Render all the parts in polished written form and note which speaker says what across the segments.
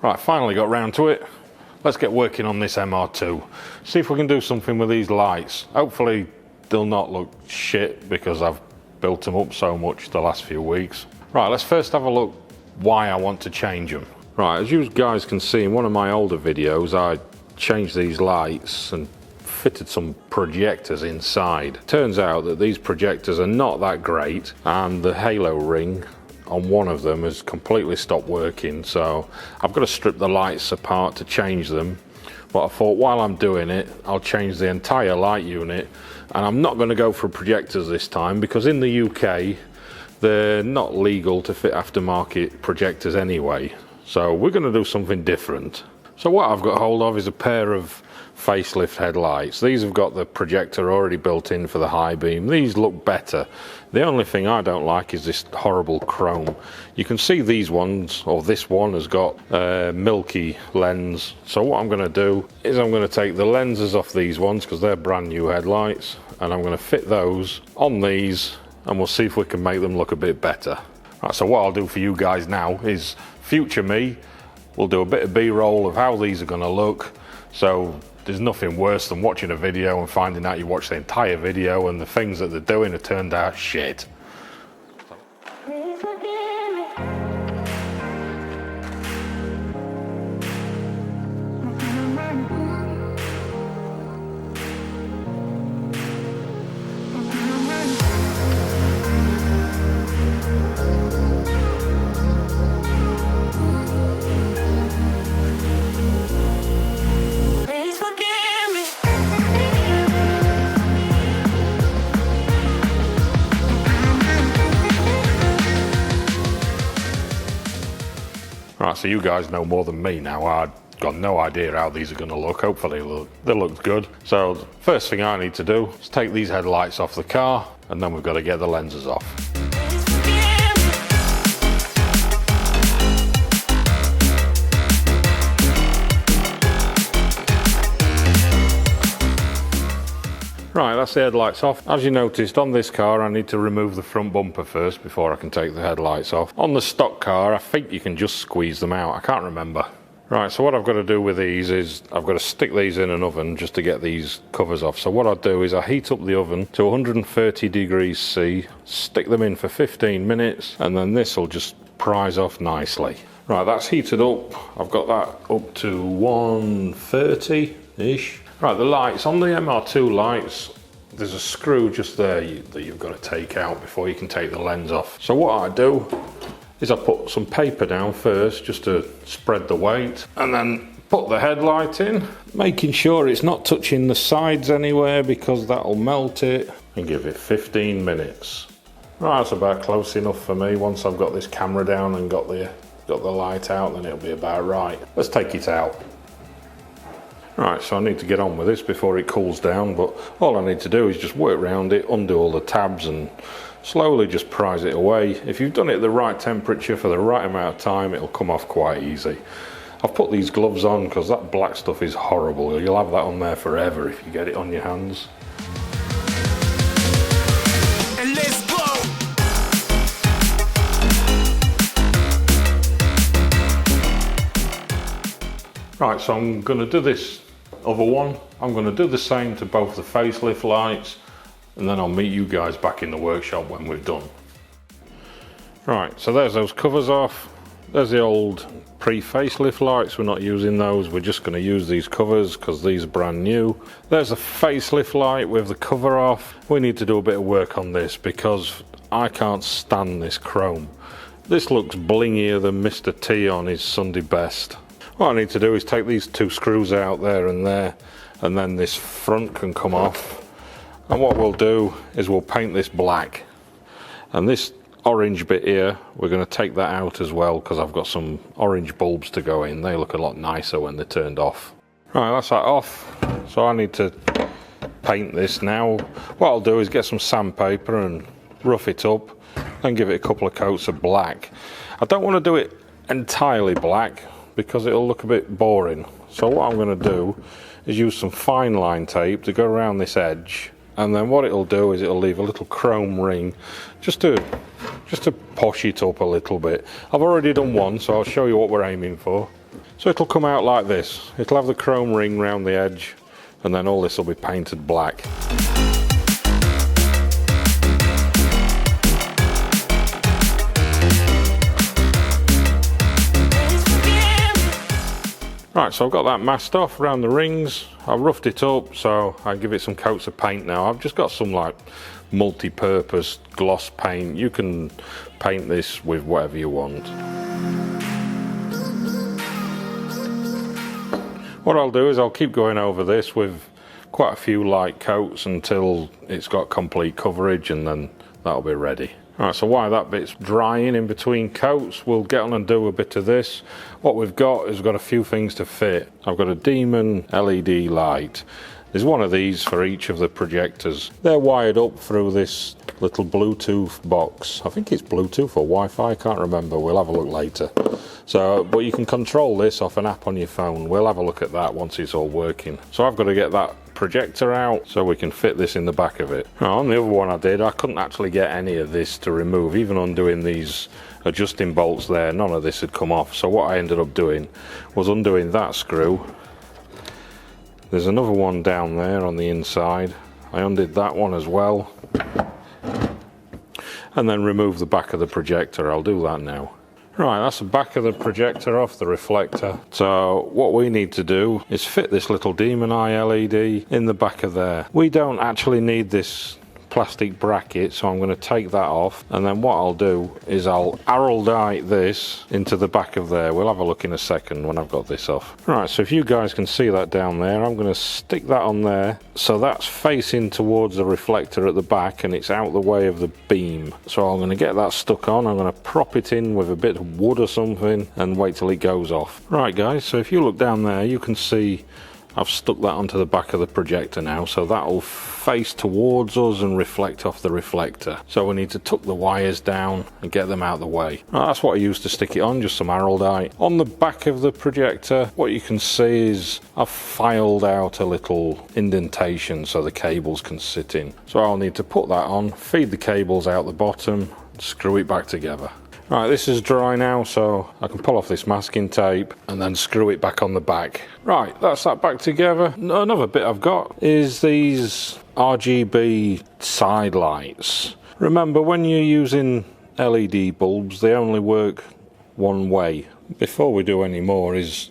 Speaker 1: Right, finally got round to it. Let's get working on this MR2. See if we can do something with these lights. Hopefully they'll not look shit because I've built them up so much the last few weeks. Right, let's first have a look why I want to change them. Right, as you guys can see in one of my older videos, I changed these lights and fitted some projectors inside. Turns out that these projectors are not that great, and the halo ring on one of them has completely stopped working, so I've got to strip the lights apart to change them. But I thought while I'm doing it, I'll change the entire light unit, and I'm not going to go for projectors this time because in the UK they're not legal to fit aftermarket projectors anyway, so we're going to do something different. So what I've got hold of is a pair of facelift headlights. These have got the projector already built in for the high beam. These look better. The only thing I don't like is this horrible chrome. You can see these ones, or this one has got a milky lens. So what I'm going to do is I'm going to take the lenses off these ones because they're brand new headlights, and I'm going to fit those on these, and we'll see if we can make them look a bit better. Right, so what I'll do for you guys now is future me will do a bit of B-roll of how these are going to look. So there's nothing worse than watching a video and finding out you watched the entire video and the things that they're doing have turned out shit. Right, so you guys know more than me now. I've got no idea how these are going to look. Hopefully they look good. So first thing I need to do is take these headlights off the car, and then we've got to get the lenses off. Right, that's the headlights off. As you noticed, on this car I need to remove the front bumper first before I can take the headlights off. On the stock car I think you can just squeeze them out, I can't remember. Right, so what I've got to do with these is I've got to stick these in an oven just to get these covers off. So what I do is I heat up the oven to 130 degrees C, stick them in for 15 minutes, and then this will just prise off nicely. Right, that's heated up. I've got that up to 130-ish. Right, the lights, on the MR2 lights, there's a screw just there that you've got to take out before you can take the lens off. So what I do is I put some paper down first just to spread the weight, and then put the headlight in, making sure it's not touching the sides anywhere because that'll melt it, and give it 15 minutes. Right, that's about close enough for me. Once I've got this camera down and got the light out, then it'll be about right. Let's take it out. Right, so I need to get on with this before it cools down, but all I need to do is just work around it, undo all the tabs and slowly just prise it away. If you've done it at the right temperature for the right amount of time, it'll come off quite easy. I've put these gloves on because that black stuff is horrible. You'll have that on there forever if you get it on your hands.
Speaker 2: And let's go!
Speaker 1: Right, so I'm going to do this other one. I'm going to do the same to both the facelift lights, and then I'll meet you guys back in the workshop when we've done. Right, so there's those covers off. There's the old pre-facelift lights. We're not using those, we're just going to use these covers because these are brand new. There's a facelift light with the cover off. We need to do a bit of work on this because I can't stand this chrome. This looks blingier than Mr. T on his Sunday best. What I need to do is take these two screws out there, and then this front can come off. And what we'll do is we'll paint this black. And this orange bit here, we're going to take that out as well because I've got some orange bulbs to go in. They look a lot nicer when they're turned off. Right, that's that off. So I need to paint this now. What I'll do is get some sandpaper and rough it up and give it a couple of coats of black. I don't want to do it entirely black because it'll look a bit boring. So what I'm going to do is use some fine line tape to go around this edge, and then what it'll do is it'll leave a little chrome ring just to posh it up a little bit. I've already done one, so I'll show you what we're aiming for. So it'll come out like this. It'll have the chrome ring round the edge, and then all this will be painted black. Right, so I've got that masked off around the rings. I've roughed it up, so I give it some coats of paint now. I've just got some like multi-purpose gloss paint. You can paint this with whatever you want. What I'll do is I'll keep going over this with quite a few light coats until it's got complete coverage, and then that'll be ready. Alright, so while that bit's drying in between coats, we'll get on and do a bit of this. What we've got is we've got a few things to fit. I've got a Demon LED light. There's one of these for each of the projectors. They're wired up through this little Bluetooth box. I think it's Bluetooth or Wi-Fi, I can't remember. We'll have a look later. So, but you can control this off an app on your phone. We'll have a look at that once it's all working. So I've got to get that projector out so we can fit this in the back of it. Now, on the other one I did, I couldn't actually get any of this to remove. Even undoing these adjusting bolts there, none of this had come off. So what I ended up doing was undoing that screw. There's another one down there on the inside. I undid that one as well. And then remove the back of the projector. I'll do that now. Right, that's the back of the projector off the reflector. So what we need to do is fit this little Demon Eye LED in the back of there. We don't actually need this plastic bracket, so I'm going to take that off, and then what I'll do is I'll araldite this into the back of there. We'll have a look in a second when I've got this off. Right, so if you guys can see that down there, I'm going to stick that on there so that's facing towards the reflector at the back and it's out the way of the beam. So I'm going to get that stuck on. I'm going to prop it in with a bit of wood or something and wait till it goes off. Right guys, so if you look down there you can see I've stuck that onto the back of the projector now, so that'll face towards us and reflect off the reflector. So we need to tuck the wires down and get them out of the way. Right, that's what I used to stick it on, just some araldite. On the back of the projector, what you can see is I've filed out a little indentation so the cables can sit in. So I'll need to put that on, feed the cables out the bottom, screw it back together. Right, this is dry now, so I can pull off this masking tape and then screw it back on the back. Right, that's that back together. Another bit I've got is these RGB side lights. Remember, when you're using LED bulbs, they only work one way. Before we do any more is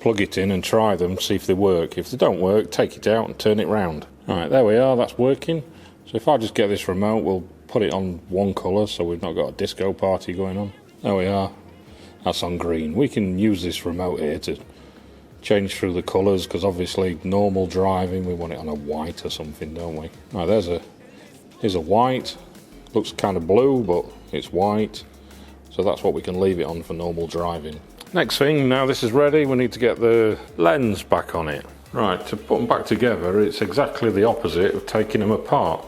Speaker 1: plug it in and try them, see if they work. If they don't work, take it out and turn it round. Right, there we are, that's working. So if I just get this remote, we'll put it on one colour so we've not got a disco party going on. There we are. That's on green. We can use this remote here to change through the colours, because obviously normal driving we want it on a white or something, don't we? Right, here's a white. Looks kind of blue, but it's white. So that's what we can leave it on for normal driving. Next thing, now this is ready, we need to get the lens back on it. Right, to put them back together, it's exactly the opposite of taking them apart.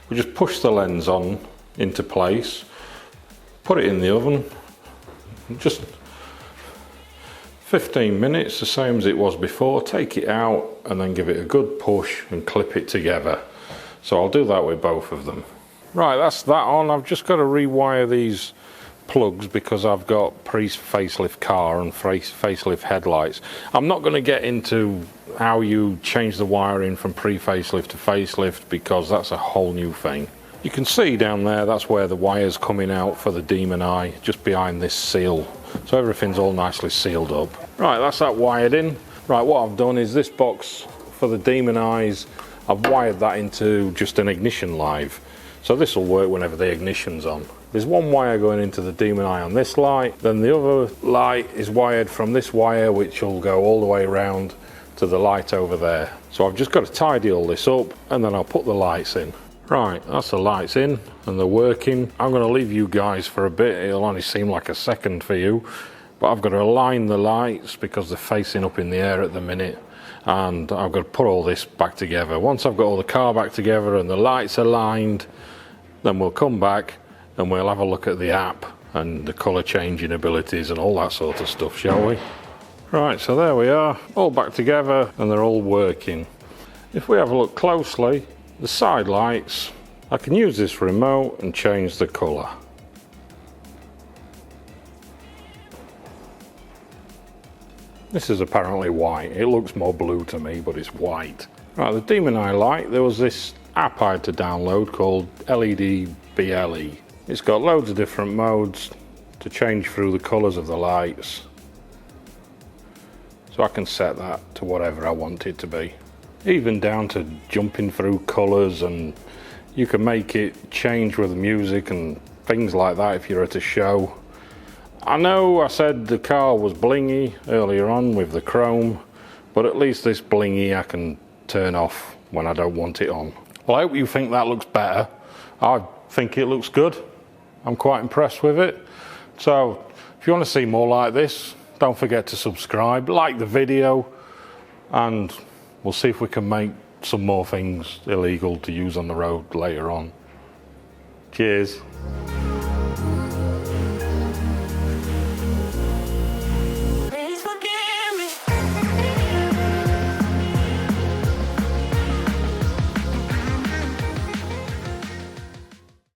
Speaker 1: We just push the lens on into place, put it in the oven, just 15 minutes, the same as it was before. Take it out and then give it a good push and clip it together. So I'll do that with both of them. Right, that's that on. I've just got to rewire these plugs because I've got pre-facelift car and facelift headlights. I'm not going to get into how you change the wiring from pre-facelift to facelift because that's a whole new thing. You can see down there, that's where the wire's coming out for the Demon Eye, just behind this seal. So everything's all nicely sealed up. Right, that's that wired in. Right, what I've done is this box for the Demon Eyes, I've wired that into just an ignition live. So this will work whenever the ignition's on. There's one wire going into the Demon Eye on this light, then the other light is wired from this wire, which will go all the way around to the light over there. So I've just got to tidy all this up and then I'll put the lights in. Right, that's the lights in and they're working. I'm going to leave you guys for a bit. It'll only seem like a second for you, but I've got to align the lights because they're facing up in the air at the minute, and I've got to put all this back together. Once I've got all the car back together and the lights aligned, then we'll come back and we'll have a look at the app and the colour changing abilities and all that sort of stuff, shall we? Right, so there we are, all back together and they're all working. If we have a look closely, the side lights, I can use this remote and change the colour. This is apparently white. It looks more blue to me, but it's white. Right, the demon I like, there was this app I had to download called LED BLE. It's got loads of different modes to change through the colours of the lights. So I can set that to whatever I want it to be. Even down to jumping through colours, and you can make it change with the music and things like that if you're at a show. I know I said the car was blingy earlier on with the chrome, but at least this blingy I can turn off when I don't want it on. Well, I hope you think that looks better. I think it looks good. I'm quite impressed with it. So if you want to see more like this, don't forget to subscribe, like the video, and we'll see if we can make some more things illegal to use on the road later on. Cheers.